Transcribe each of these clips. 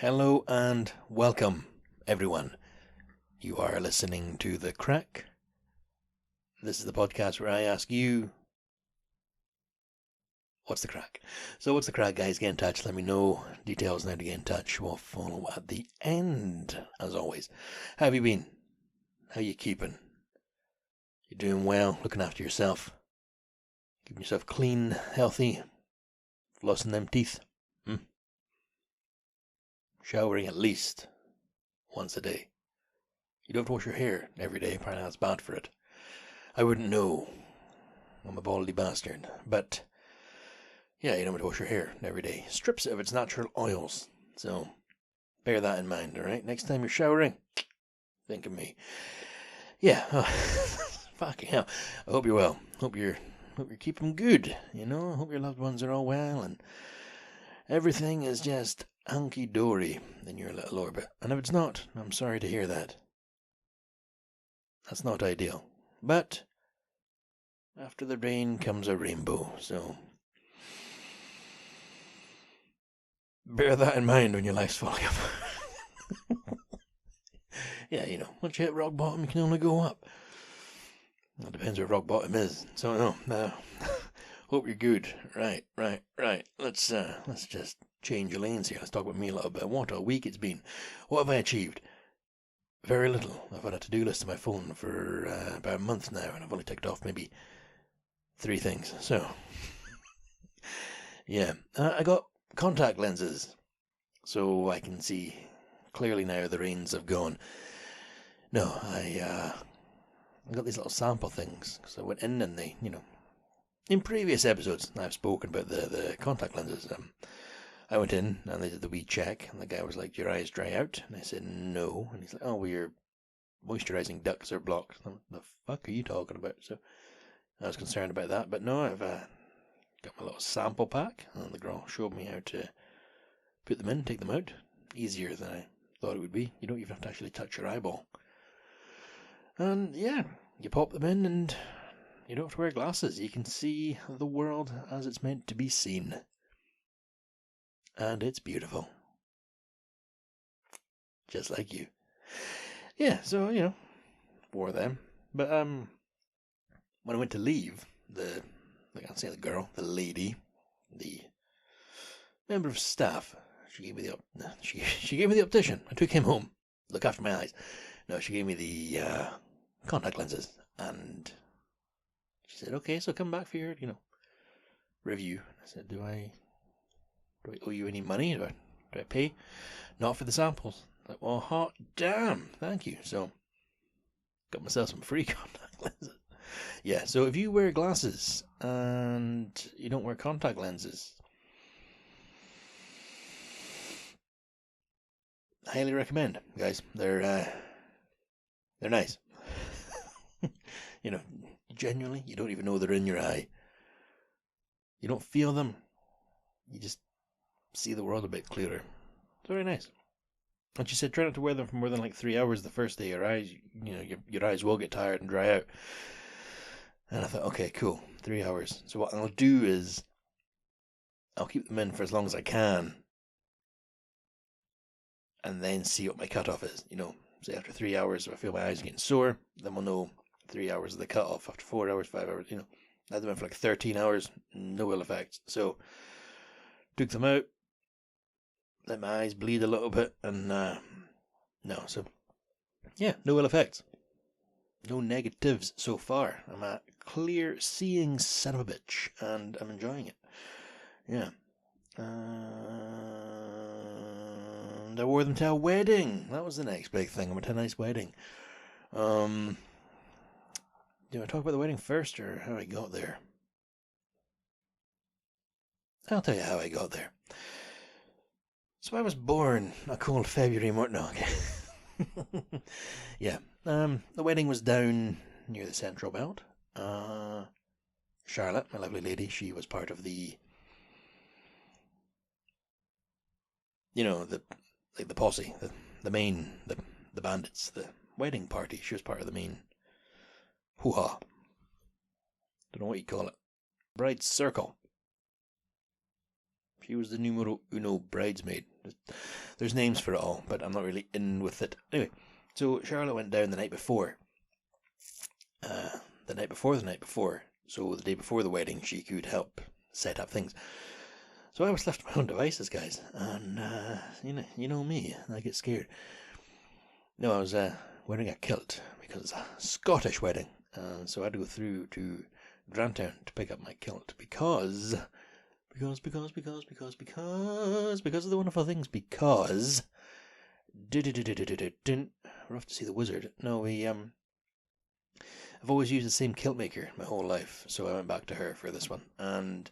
Hello and welcome, everyone. You are listening to The Crack. This is the podcast where I ask you, what's the crack? So what's the crack, guys? Get in touch. Let me know details on how to get in touch. We'll follow at the end, as always. How have you been? How you keeping? You doing well? Looking after yourself? Keeping yourself clean, healthy? Flossing them teeth? Showering at least once a day. You don't have to wash your hair every day, apparently that's bad for it. I wouldn't know. I'm a baldy bastard. But, yeah, you don't have to wash your hair every day. Strips it of its natural oils. So, bear that in mind, alright? Next time you're showering, think of me. Yeah, fucking hell. I hope you're well. Hope you're keeping good, you know? I hope your loved ones are all well and everything is just hunky-dory in your little orbit. And if it's not, I'm sorry to hear that. That's not ideal. But after the rain comes a rainbow, so bear that in mind when your life's falling apart. Yeah, you know, once you hit rock bottom, you can only go up. That depends where rock bottom is. So no. Hope you're good. Right. Let's just change lanes here. Let's talk about me a little bit. What a week it's been. What have I achieved? Very little. I've had a to-do list on my phone for about a month now, and I've only ticked off maybe 3 things. So, yeah. I got contact lenses, so I can see clearly now the rains have gone. No, I got these little sample things, because I went in and they, in previous episodes, I've spoken about the contact lenses. I went in and they did the wee check, and the guy was like, "Do your eyes dry out?" And I said, "No." And he's like, "Oh, well, your moisturizing ducts are blocked." I'm like, "The fuck are you talking about?" So I was concerned about that, but no, I've got my little sample pack, and the girl showed me how to put them in, take them out. Easier than I thought it would be. You don't even have to actually touch your eyeball. And yeah, you pop them in and you don't have to wear glasses. You can see the world as it's meant to be seen. And it's beautiful. Just like you. Yeah, so, wore them. But when I went to leave, the lady, the member of staff, she gave me the optician. I took him home. Look after my eyes. No, she gave me the contact lenses. And she said, "Okay, so come back for your, review." I said, Do I owe you any money? Do I pay? Not for the samples. Like, well, hot damn, thank you. So, got myself some free contact lenses. Yeah, so if you wear glasses and you don't wear contact lenses, I highly recommend, guys. They're nice. Genuinely, you don't even know they're in your eye. You don't feel them. You just see the world a bit clearer. It's very nice. And she said, try not to wear them for more than like 3 hours the first day. Your eyes, your eyes will get tired and dry out. And I thought, okay, cool, 3 hours. So what I'll do is, I'll keep them in for as long as I can, and then see what my cutoff is. Say after 3 hours, if I feel my eyes getting sore, then we'll know 3 hours of the cutoff. After 4 hours, 5 hours, I had them in for like 13 hours, no ill effects. So, took them out, let my eyes bleed a little bit, and no, so yeah, no ill effects, no negatives so far. I'm a clear seeing son of a bitch, and I'm enjoying it. Yeah. And I wore them to a wedding. That was the next big thing. I went to a nice wedding. Do I talk about the wedding first, or how I got there? I'll tell you how I got there. So I was born a cold February morning. No, okay. Yeah. The wedding was down near the Central Belt. Charlotte, my lovely lady, she was part of the, the posse, the main, the bandits, the wedding party. She was part of the main hoo-ha. Don't know what you call it. Bride's circle. She was the numero uno bridesmaid. There's names for it all, but I'm not really in with it. Anyway, so Charlotte went down the night before. The night before. So the day before the wedding, she could help set up things. So I was left to my own devices, guys. And, you know me, I get scared. No, I was wearing a kilt because it's a Scottish wedding. And so I had to go through to Grantown to pick up my kilt because of the wonderful things. Because we're off to see the wizard. No, I've always used the same kilt maker my whole life, so I went back to her for this one. And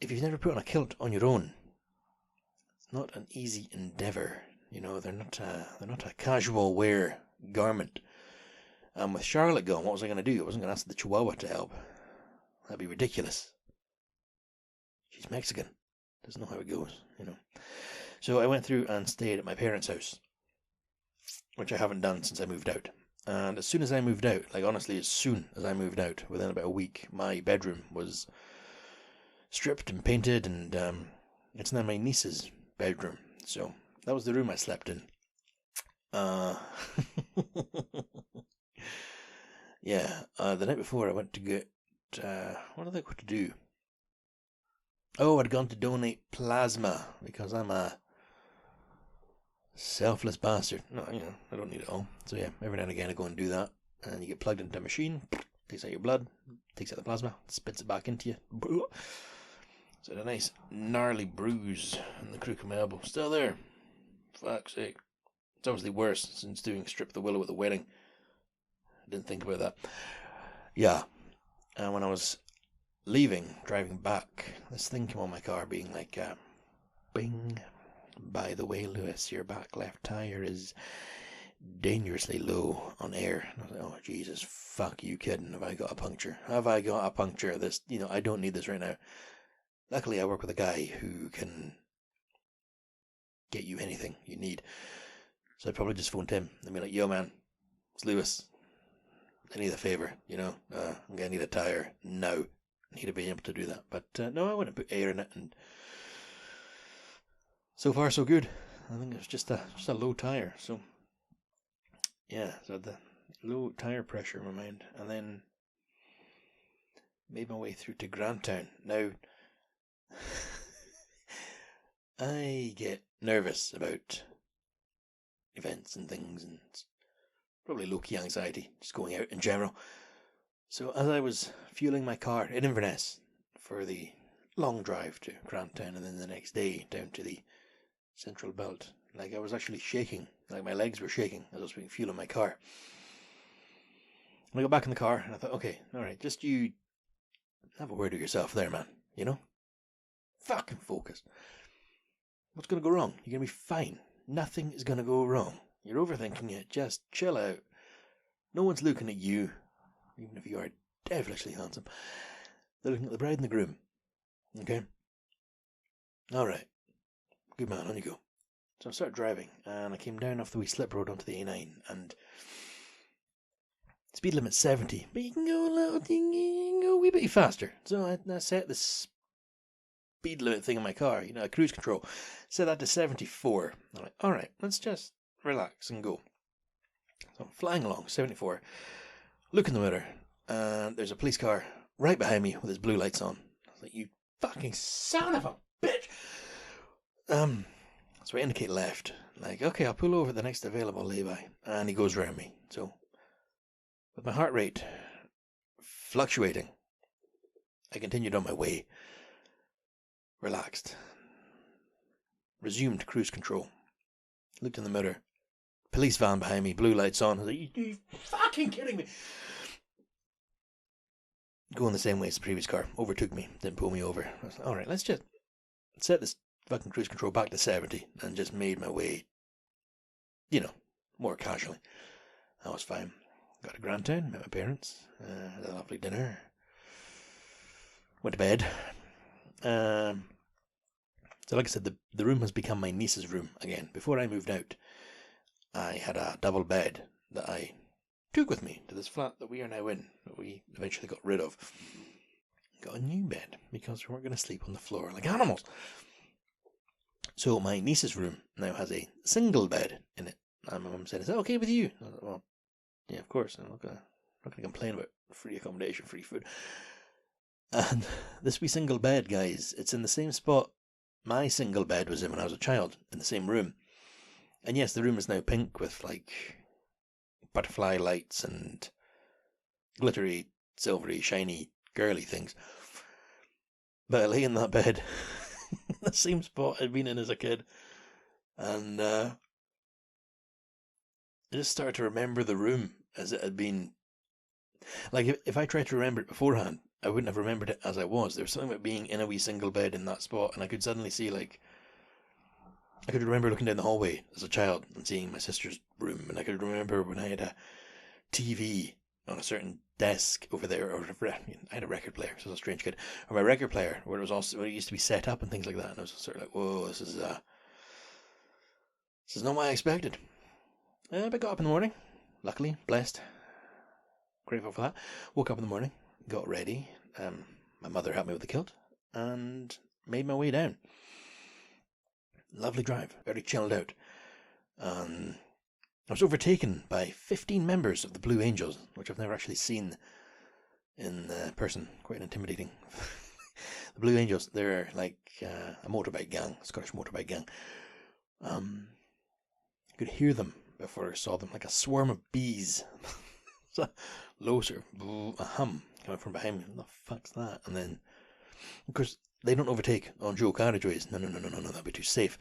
if you've never put on a kilt on your own, it's not an easy endeavour. You know, they're not a casual wear garment. And with Charlotte gone, what was I going to do? I wasn't going to ask the Chihuahua to help. That'd be ridiculous. She's Mexican. Doesn't know how it goes, you know. So I went through and stayed at my parents' house, which I haven't done since I moved out. And as soon as I moved out, like honestly, as soon as I moved out, within about a week, my bedroom was stripped and painted, and it's now my niece's bedroom. So that was the room I slept in. Yeah, the night before I went to get, what did I go to do? Oh, I'd gone to donate plasma, because I'm a selfless bastard. No, you know, I don't need it all. So yeah, every now and again I go and do that, and you get plugged into a machine, takes out your blood, takes out the plasma, spits it back into you. So I had a nice gnarly bruise in the crook of my elbow. Still there. Fuck's sake. It's obviously worse since doing Strip the Willow at the wedding. I didn't think about that. Yeah. And when I was leaving, driving back, this thing came on my car being like, bing. By the way, Lewis, your back left tire is dangerously low on air. And I was like, oh, Jesus, fuck you kidding. Have I got a puncture? This, you know, I don't need this right now. Luckily, I work with a guy who can get you anything you need. So I probably just phoned him and be like, yo, man, it's Lewis. I need a favour, you know. I'm going to need a tyre now. I need to be able to do that. But no, I wouldn't put air in it. And so far, so good. I think it's just a low tyre. So, yeah, so the low tyre pressure in my mind. And then made my way through to Grantown. Now, I get nervous about events and things, and it's probably low-key anxiety, just going out in general. So as I was fueling my car in Inverness for the long drive to Grantown and then the next day down to the Central Belt, like I was actually shaking, like my legs were shaking as I was being fueling my car. And I got back in the car and I thought, okay, alright, just you have a word with yourself there, man, you know? Fucking focus. What's going to go wrong? You're going to be fine. Nothing is going to go wrong. You're overthinking it. Just chill out. No one's looking at you, even if you are devilishly handsome. They're looking at the bride and the groom. Okay? Alright. Good man, on you go. So I started driving, and I came down off the wee slip road onto the A9, and speed limit 70, but you can go a wee bit faster. So I set the speed limit thing in my car, you know, cruise control. Set that to 74. I'm like, alright, let's just relax and go. So I'm flying along, 74. Look in the mirror, and there's a police car right behind me with his blue lights on. I was like, you fucking son of a bitch! So I indicate left. Like, okay, I'll pull over at the next available lay-by. And he goes round me. So, with my heart rate fluctuating, I continued on my way. Relaxed. Resumed cruise control. Looked in the mirror. Police van behind me, blue lights on. I was like, you fucking kidding me? Going the same way as the previous car. Overtook me. Didn't pull me over. I was like, alright, let's just set this fucking cruise control back to 70 and just made my way, you know, more casually. That was fine. Got to Grantown, met my parents, had a lovely dinner, went to bed. So like I said, the room has become my niece's room again. Before I moved out, I had a double bed that I took with me to this flat that we are now in, that we eventually got rid of. got a new bed because we weren't going to sleep on the floor like animals. So my niece's room now has a single bed in it. And my mum said, "Is that okay with you?" I was like, "Well, yeah, of course. I'm not going to complain about free accommodation, free food." And this wee single bed, guys, it's in the same spot my single bed was in when I was a child, in the same room. And yes, the room is now pink with like butterfly lights and glittery, silvery, shiny, girly things. But I lay in that bed, the same spot I'd been in as a kid, and I just started to remember the room as it had been. Like, if I tried to remember it beforehand, I wouldn't have remembered it as I was. There was something about being in a wee single bed in that spot, and I could suddenly see, like, I could remember looking down the hallway as a child and seeing my sister's room, and I could remember when I had a TV on a certain desk over there, or I had a record player, so I was a strange kid, or my record player, where it used to be set up and things like that, and I was sort of like, whoa, this is not what I expected. But I got up in the morning, luckily, blessed, grateful for that. Woke up in the morning, got ready, my mother helped me with the kilt, and made my way down. Lovely drive, very chilled out. I was overtaken by 15 members of the Blue Angels, which I've never actually seen in person. Quite intimidating. The Blue Angels, they're like a motorbike gang, a Scottish motorbike gang. I could hear them before I saw them, like a swarm of bees. It's a low sort of a hum coming from behind me. What the fuck's that? And then, of course, they don't overtake on dual carriageways. No, that'd be too safe.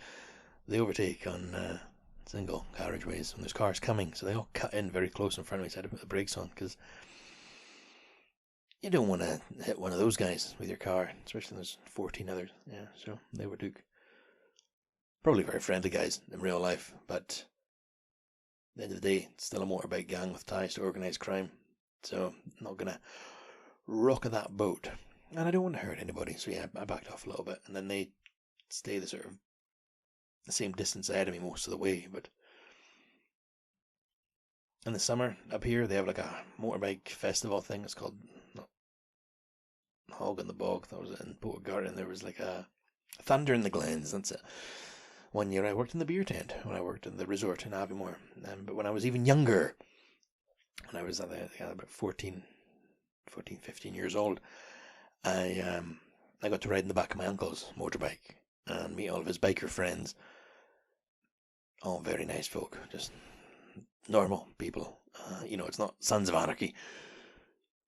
They overtake on single carriageways when there's cars coming, so they all cut in very close in front of me, so I had to put the brakes on, because you don't want to hit one of those guys with your car, especially when there's 14 others. Yeah, so they were probably very friendly guys in real life, but at the end of the day, it's still a motorbike gang with ties to organised crime, so I'm not going to rock that boat. And I don't want to hurt anybody, so yeah, I backed off a little bit, and then they stay the same distance ahead of me most of the way. But in the summer up here, they have like a motorbike festival thing. It's called Hog in the Bog. That was it in Portgarden. There was like a Thunder in the Glens. That's it. One year I worked in the beer tent when I worked in the resort in Aviemore. But when I was even younger, when I was about 14, 15 years old, I got to ride in the back of my uncle's motorbike and meet all of his biker friends. All very nice folk, just normal people. It's not Sons of Anarchy.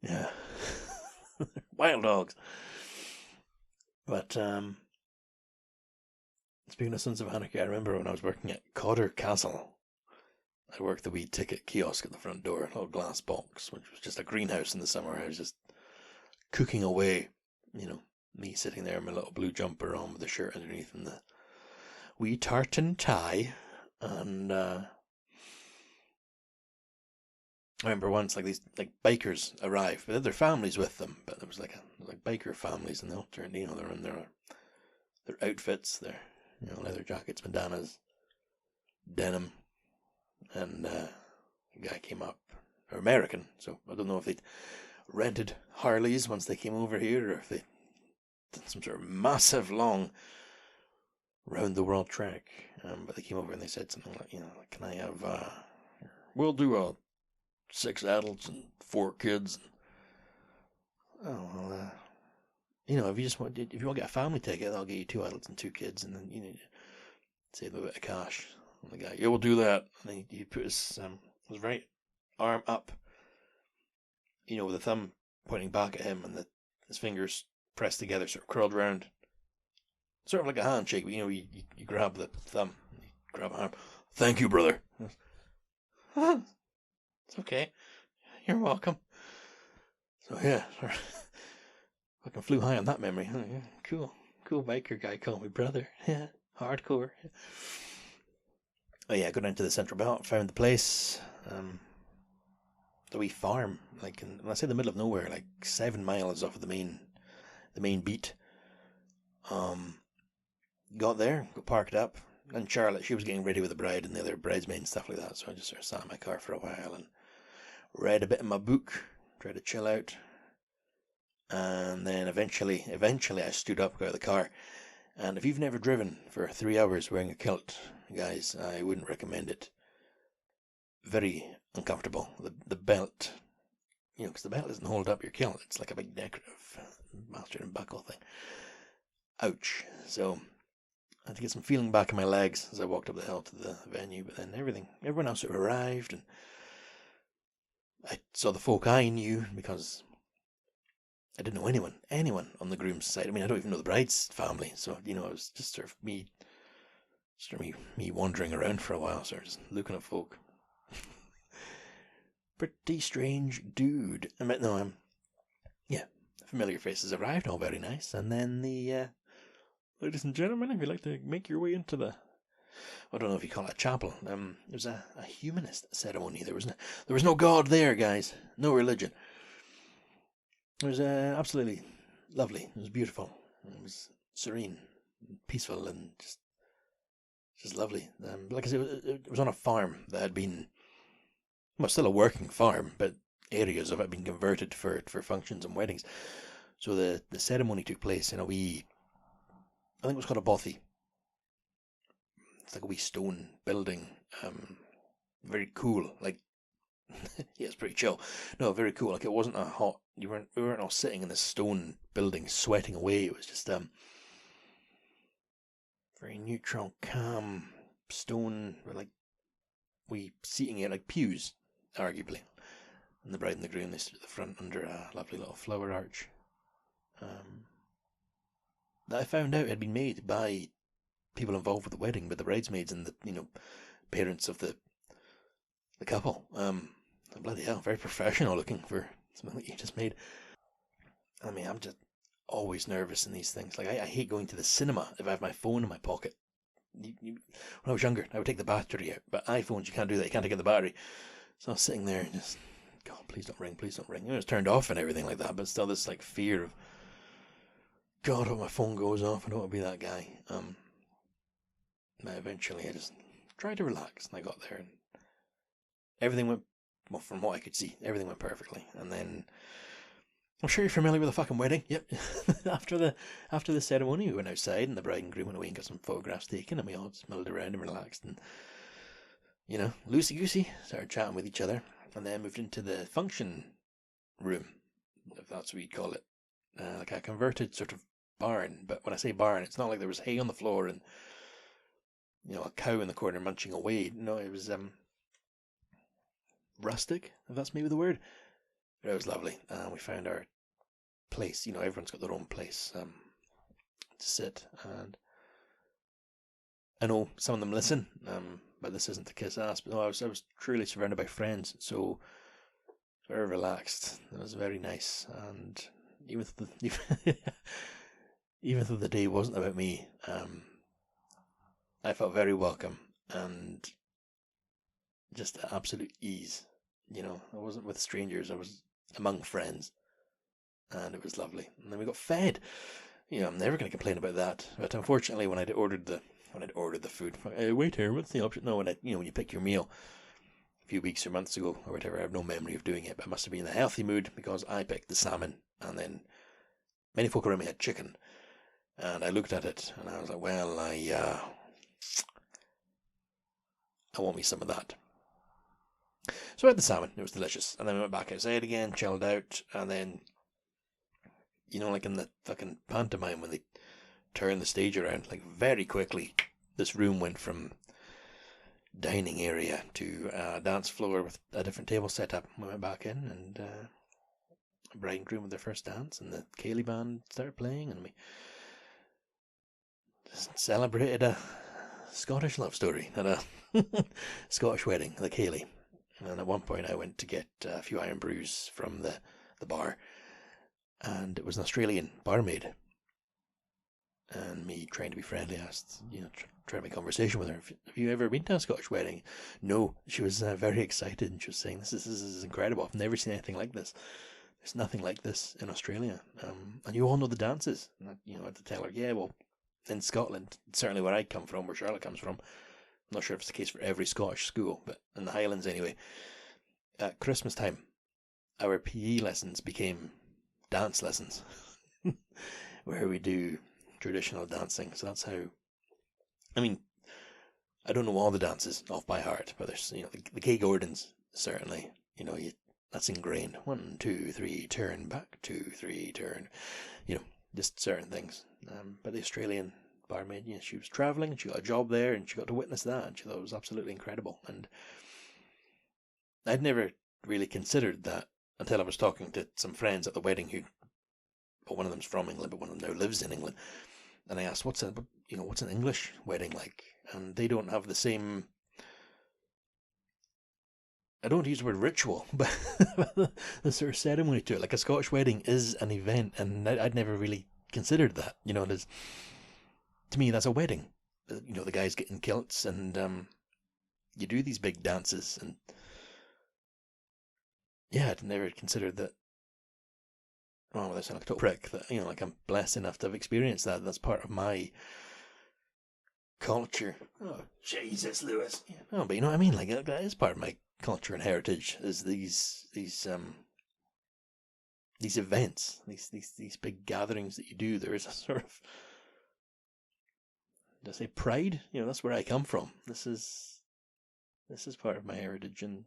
Yeah. Wild dogs. But speaking of Sons of Anarchy, I remember when I was working at Codder Castle, I worked the wee ticket kiosk at the front door, a little glass box, which was just a greenhouse in the summer. I was just cooking away, me sitting there in my little blue jumper on with the shirt underneath and the wee tartan tie. And I remember once, these bikers arrived, but they had their families with them. But there was like biker families, and they all turned, they're in their outfits, their leather jackets, bandanas, denim, and a guy came up, they're American, so I don't know if they'd rented Harleys once they came over here, or if they did some sort of massive long round the world trek. But they came over and they said something like, can I have we'll do 6 adults and 4 kids. Oh well, if you want to get a family ticket, I'll get you 2 adults and 2 kids, and then save a bit of cash. And the guy, yeah, we'll do that. And then he put his right arm up, with the thumb pointing back at him, and his fingers pressed together, sort of curled around. Sort of like a handshake, but you grab the thumb, you grab an arm. Thank you, brother. It's okay. You're welcome. So yeah, fucking flew high on that memory. Oh, yeah. Cool biker guy called me brother. Yeah, hardcore. Oh yeah, I got into the Central Belt, found the place, the wee farm, when I say the middle of nowhere, 7 miles off of the main beat. Got there, got parked up, and Charlotte, she was getting ready with the bride and the other bridesmaids and stuff like that, so I just sort of sat in my car for a while and read a bit of my book, tried to chill out, And then eventually I stood up, got out of the car. And if you've never driven for 3 hours wearing a kilt, guys, I wouldn't recommend it. Very uncomfortable. The belt, because the belt doesn't hold up your kilt. It's like a big decorative master and buckle thing. Ouch. So I had to get some feeling back in my legs as I walked up the hill to the venue. But then everyone else had arrived, and I saw the folk I knew because I didn't know anyone on the groom's side. I mean, I don't even know the bride's family. So, it was just sort of me wandering around for a while, sort of just looking at folk. Pretty strange dude. Familiar faces arrived, all very nice. And then the, ladies and gentlemen, if you'd like to make your way into the, I don't know if you call it a chapel. It was a humanist ceremony. There was no God there, guys. No religion. It was absolutely lovely. It was beautiful. It was serene, peaceful, and just lovely. Like I said, it was on a farm that had been, well, still a working farm, but areas of it had been converted for functions and weddings. So the ceremony took place in I think it was called a bothy. It's like a wee stone building. Very cool. Like, yeah, it's pretty chill. No, very cool. Like, it wasn't a hot. We weren't all sitting in this stone building sweating away. It was just very neutral, calm stone, with like we seating it like pews, arguably. And the bride and the groom, they stood at the front under a lovely little flower arch. That I found out had been made by people involved with the wedding, but the bridesmaids and the parents of the couple. Bloody hell, very professional looking for something that you just made. I mean, I'm just always nervous in these things. Like, I hate going to the cinema if I have my phone in my pocket. When I was younger, I would take the battery out, but iPhones, you can't do that. You can't take out the battery. So I was sitting there and just, God, please don't ring, please don't ring. It was turned off and everything like that, but still this like fear of, God, I hope my phone goes off. I don't want to be that guy. But eventually I just tried to relax, and I got there, and everything went, well, from what I could see, everything went perfectly. And then, I'm sure you're familiar with a fucking wedding. Yep. after the ceremony, we went outside, and the bride and groom went away and got some photographs taken, and we all just milled around and relaxed, and loosey goosey, started chatting with each other, and then moved into the function room, if that's what you call it, like a converted sort of barn. But when I say barn, it's not like there was hay on the floor and a cow in the corner munching away. No, it was rustic, if that's maybe the word. But it was lovely. We found our place. Everyone's got their own place to sit, and I know some of them listen, but this isn't to kiss ass. But no, I was truly surrounded by friends, so very relaxed. It was very nice, and even though the day wasn't about me, I felt very welcome and just at absolute ease. I wasn't with strangers. I was among friends, and it was lovely. And then we got fed. I'm never going to complain about that. But unfortunately, when I'd ordered the food, waiter, what's the option? No, when you pick your meal a few weeks or months ago or whatever, I have no memory of doing it. But I must have been in a healthy mood because I picked the salmon, and then many folk around me had chicken, and I looked at it and I was like, well, I want me some of that. So I had the salmon. It was delicious. And then we went back outside again, chilled out, and then, like in the fucking pantomime when they turn the stage around, like very quickly, this room went from dining area to a dance floor with a different table set up. We went back in, and bride and groom with their first dance, and the Cayley band started playing, and we just celebrated a Scottish love story at a Scottish wedding, the Cayley. And at one point I went to get a few iron brews from the bar, and it was an Australian barmaid. And me, trying to be friendly, asked, trying to make conversation with her, have you ever been to a Scottish wedding? No. She was very excited, and she was saying, this is incredible. I've never seen anything like this. There's nothing like this in Australia. And you all know the dances. And I had to tell her, yeah, well, in Scotland, certainly where I come from, where Charlotte comes from, I'm not sure if it's the case for every Scottish school, but in the Highlands anyway, at Christmas time, our PE lessons became dance lessons where we do traditional dancing. So that's how. I mean, I don't know all the dances off by heart, but there's the Kay Gordons certainly. That's ingrained. 1, 2, 3, turn back. 2, 3, turn. Just certain things. But the Australian barmaid, she was travelling and she got a job there and she got to witness that and she thought it was absolutely incredible. And I'd never really considered that until I was talking to some friends at the wedding one of them's from England, but one of them now lives in England. And I asked, what's an English wedding like? And they don't have the same. I don't use the word ritual, but the sort of ceremony to it. Like a Scottish wedding is an event, and I'd never really considered that. To me, that's a wedding. The guys get in kilts, and you do these big dances, and yeah, I'd never considered that. Oh, that's like a total prick. That like I'm blessed enough to have experienced that. That's part of my culture. Oh, Jesus, Lewis. Yeah. Oh, but you know what I mean? Like that is part of my culture and heritage. Is these events, these big gatherings that you do. There is a sort of, did I say pride? That's where I come from. This is part of my heritage, and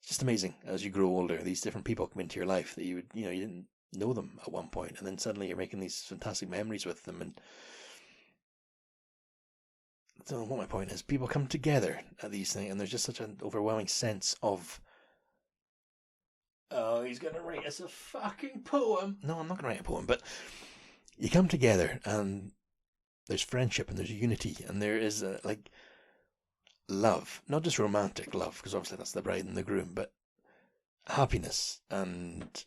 it's just amazing as you grow older. These different people come into your life that you didn't know them at one point, and then suddenly you're making these fantastic memories with them. And I don't know what my point is. People come together at these things, and there's just such an overwhelming sense of, oh, he's going to write us a fucking poem. No, I'm not going to write a poem, but you come together, and there's friendship, and there's unity, and there is love. Not just romantic love, because obviously that's the bride and the groom, but happiness, and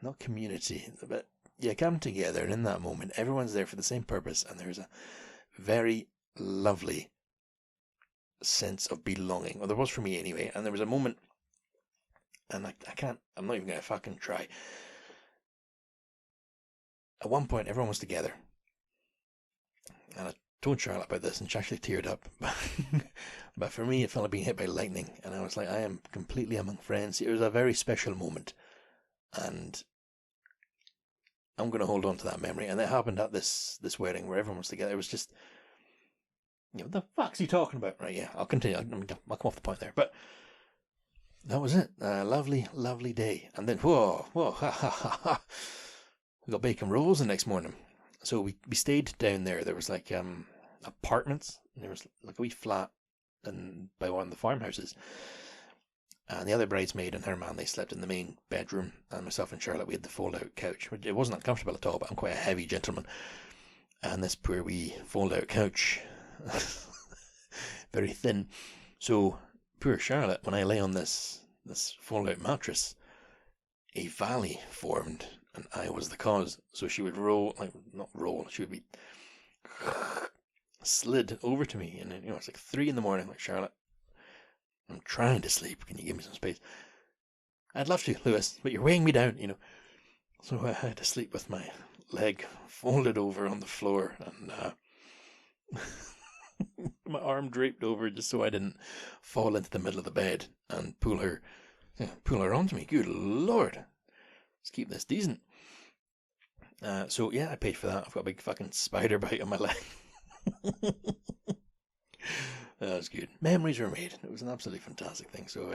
not community, but you come together, and in that moment, everyone's there for the same purpose, and there's a very lovely sense of belonging. Well, there was for me anyway, and there was a moment, and I'm not even going to fucking try. At one point, everyone was together, and I told Charlotte about this, and she actually teared up. But for me, it felt like being hit by lightning, and I was like, I am completely among friends. It was a very special moment, and I'm going to hold on to that memory. And it happened at this wedding where everyone was together. It was just, what the fuck's he talking about? Right, yeah, I'll continue. I'll come off the point there. But that was it. A lovely, lovely day. And then, whoa, ha, ha, ha, ha. We got bacon rolls the next morning. So we stayed down there. There was like apartments. And there was like a wee flat by one of the farmhouses. And the other bridesmaid and her man, they slept in the main bedroom. And myself and Charlotte, we had the fold-out couch. It wasn't uncomfortable at all, but I'm quite a heavy gentleman. And this poor wee fold-out couch, very thin. So poor Charlotte, when I lay on this fold-out mattress, a valley formed, and I was the cause. So she would she would be slid over to me. And it's like 3 a.m, like, Charlotte, I'm trying to sleep. Can you give me some space? I'd love to, Lewis, but you're weighing me down, So I had to sleep with my leg folded over on the floor and my arm draped over just so I didn't fall into the middle of the bed and pull her onto me. Good Lord. Let's keep this decent. So yeah, I paid for that. I've got a big fucking spider bite on my leg. That was good. Memories were made. It was an absolutely fantastic thing. So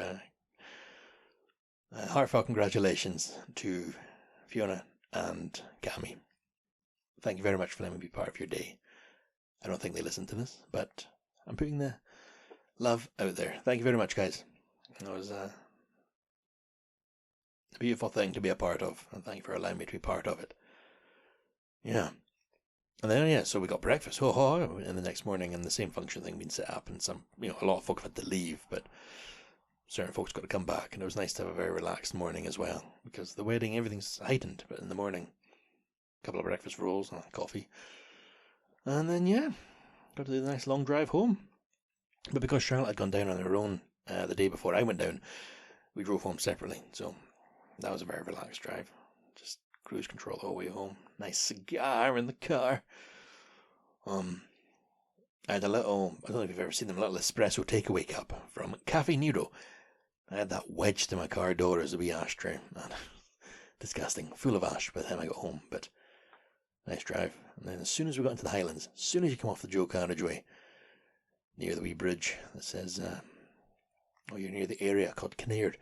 heartfelt congratulations to Fiona and Cami. Thank you very much for letting me be part of your day. I don't think they listen to this, but I'm putting the love out there. Thank you very much, guys. It was a beautiful thing to be a part of, and thank you for allowing me to be part of it. Yeah. And then, so we got breakfast, and the next morning, and the same function thing being set up, and a lot of folk had to leave, but certain folks got to come back, and it was nice to have a very relaxed morning as well, because the wedding, everything's heightened, but in the morning, a couple of breakfast rolls and coffee, and then, got to do the nice long drive home. But because Charlotte had gone down on her own the day before I went down, we drove home separately, so that was a very relaxed drive. Just cruise control the whole way home. Nice cigar in the car. I had I don't know if you've ever seen them, a little espresso takeaway cup from Cafe Nero. I had that wedged to my car door as a wee ashtray. Man, disgusting. Full of ash by the time I got home, but nice drive. And then as soon as we got into the Highlands, as soon as you come off the Joe Carriageway, near the wee bridge that says, you're near the area called Kinnaird.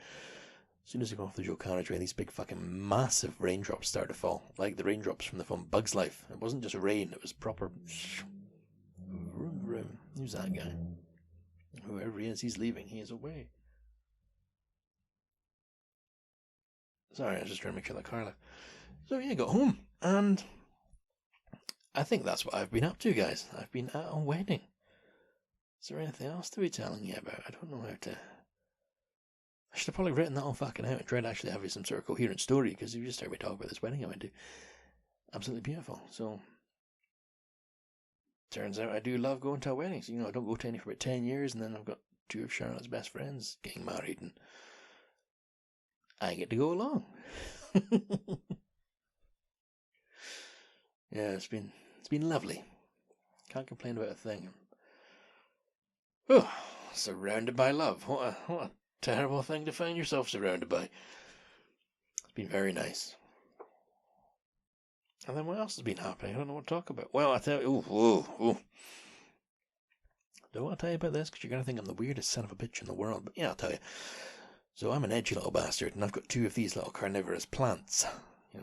As soon as you come off the Joe Carriageway, these big fucking massive raindrops start to fall, like the raindrops from the film Bug's Life. It wasn't just rain, it was proper... Who's that guy? Whoever he is, he's leaving. He is away. Sorry, I was just trying to make sure that car left. So yeah, I got home, and I think that's what I've been up to, guys. I've been at a wedding. Is there anything else to be telling you about? I don't know how to... I should have probably written that all fucking out and tried to actually have some sort of coherent story, because you just heard me talk about this wedding I went to. Absolutely beautiful. So, turns out I do love going to weddings. I don't go to any for about 10 years, and then I've got two of Charlotte's best friends getting married, and I get to go along. Yeah, it's been lovely. Can't complain about a thing. Oh, surrounded by love. What a terrible thing to find yourself surrounded by. It's been very nice. And then what else has been happening? I don't know what to talk about. Well, I tell you, don't want to tell you about this because you're going to think I'm the weirdest son of a bitch in the world. But yeah, I'll tell you. So I'm an edgy little bastard, and I've got two of these little carnivorous plants.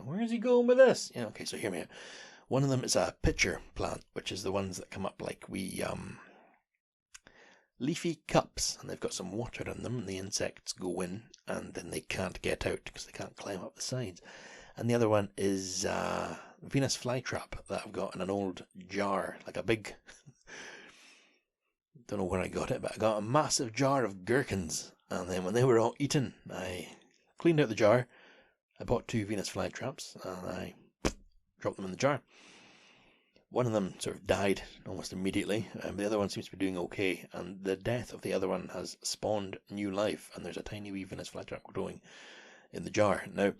Where is he going with this? Yeah, okay, so hear me out. One of them is a pitcher plant, which is the ones that come up like wee leafy cups, and they've got some water in them, and the insects go in, and then they can't get out because they can't climb up the sides. And the other one is Venus flytrap that I've got in an old jar, like a big... don't know where I got it, but I got a massive jar of gherkins, and then when they were all eaten, I cleaned out the jar. I bought two Venus flytraps, and I dropped them in the jar. One of them sort of died almost immediately, and the other one seems to be doing okay, and the death of the other one has spawned new life, and there's a tiny wee Venus flytrap growing in the jar. Now,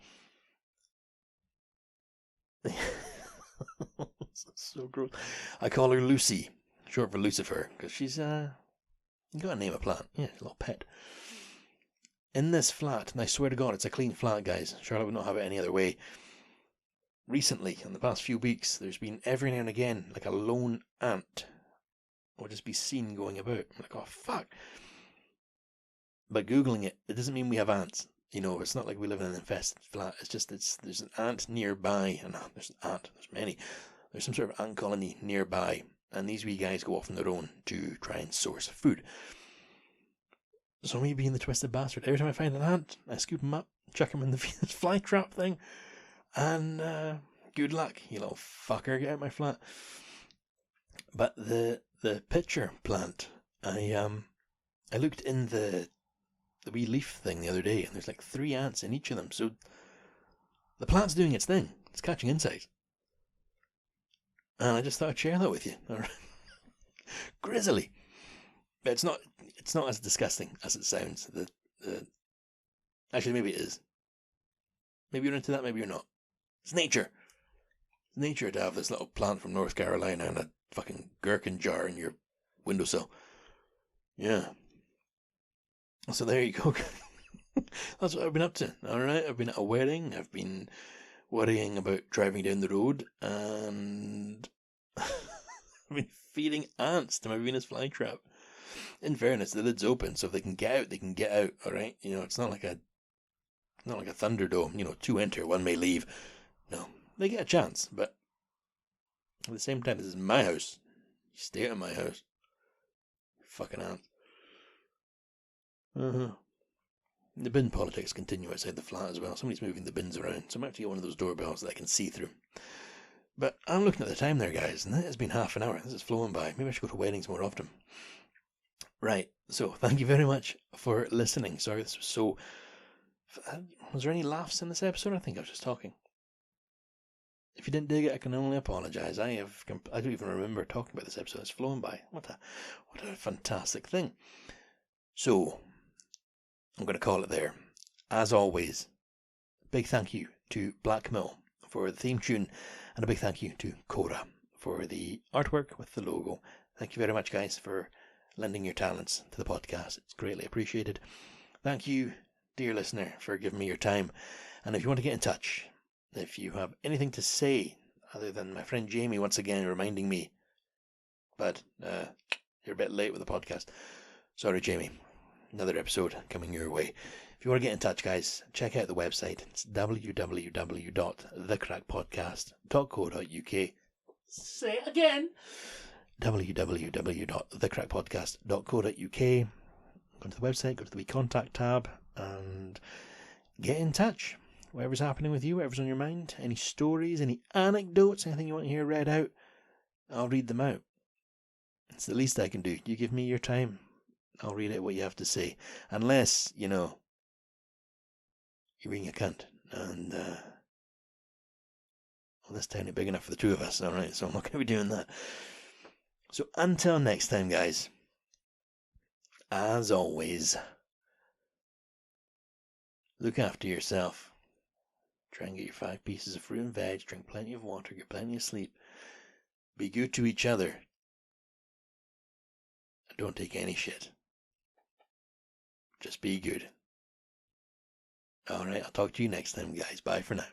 so gross. I call her Lucy, short for Lucifer, because she's you gotta name a plant. Yeah, a little pet. In this flat, and I swear to God, it's a clean flat, guys. Charlotte would not have it any other way. Recently, in the past few weeks, there's been every now and again, like a lone ant will just be seen going about. I'm like, oh, fuck. By Googling it, it doesn't mean we have ants. It's not like we live in an infested flat. It's just, there's an ant nearby, and there's many. There's some sort of ant colony nearby, and these wee guys go off on their own to try and source food. So me being the twisted bastard, every time I find an ant, I scoop him up, chuck him in the fly trap thing, and good luck, you little fucker, get out of my flat. But the pitcher plant, I looked in the wee leaf thing the other day, and there's like 3 ants in each of them. So the plant's doing its thing. It's catching insects. And I just thought I'd share that with you. Grizzly. But it's not as disgusting as it sounds. Actually, maybe it is. Maybe you're into that, maybe you're not. It's nature. It's nature to have this little plant from North Carolina in a fucking gherkin jar in your windowsill. Yeah. So there you go. That's what I've been up to. Alright, I've been at a wedding. I've been worrying about driving down the road, and I've been feeding ants to my Venus flytrap. In fairness, the lid's open, so if they can get out, they can get out. Alright? It's not like a Thunderdome. 2 enter, 1 may leave. No, they get a chance, but at the same time, this is my house. You stay out of my house. Fucking ants. The bin politics continue outside the flat as well. Somebody's moving the bins around, so I might have to get one of those doorbells that I can see through. But I'm looking at the time there, guys, and it has been half an hour. This is flowing by. Maybe I should go to weddings more often. Right, so thank you very much for listening. Sorry this was so... Was there any laughs in this episode? I think I was just talking. If you didn't dig it, I can only apologise. I don't even remember talking about this episode. It's flown by. What a fantastic thing. So, I'm going to call it there. As always, big thank you to Black Mill for the theme tune, and a big thank you to Cora for the artwork with the logo. Thank you very much, guys, for lending your talents to the podcast. It's greatly appreciated. Thank you, dear listener, for giving me your time. And if you want to get in touch, if you have anything to say, other than my friend Jamie once again reminding me, but you're a bit late with the podcast. Sorry, Jamie. Another episode coming your way. If you want to get in touch, guys, check out the website. It's www.thecrackpodcast.co.uk. Say it again. www.thecrackpodcast.co.uk. Go to the website, go to the wee contact tab, and get in touch. Whatever's happening with you, whatever's on your mind, any stories, any anecdotes, anything you want to hear read out, I'll read them out. It's the least I can do. You give me your time, I'll read out what you have to say. Unless, you're being a cunt. And, this town ain't big enough for the two of us, alright? So I'm not going to be doing that. So until next time, guys, as always, look after yourself. Try and get your 5 pieces of fruit and veg, drink plenty of water, get plenty of sleep. Be good to each other. And don't take any shit. Just be good. Alright, I'll talk to you next time, guys. Bye for now.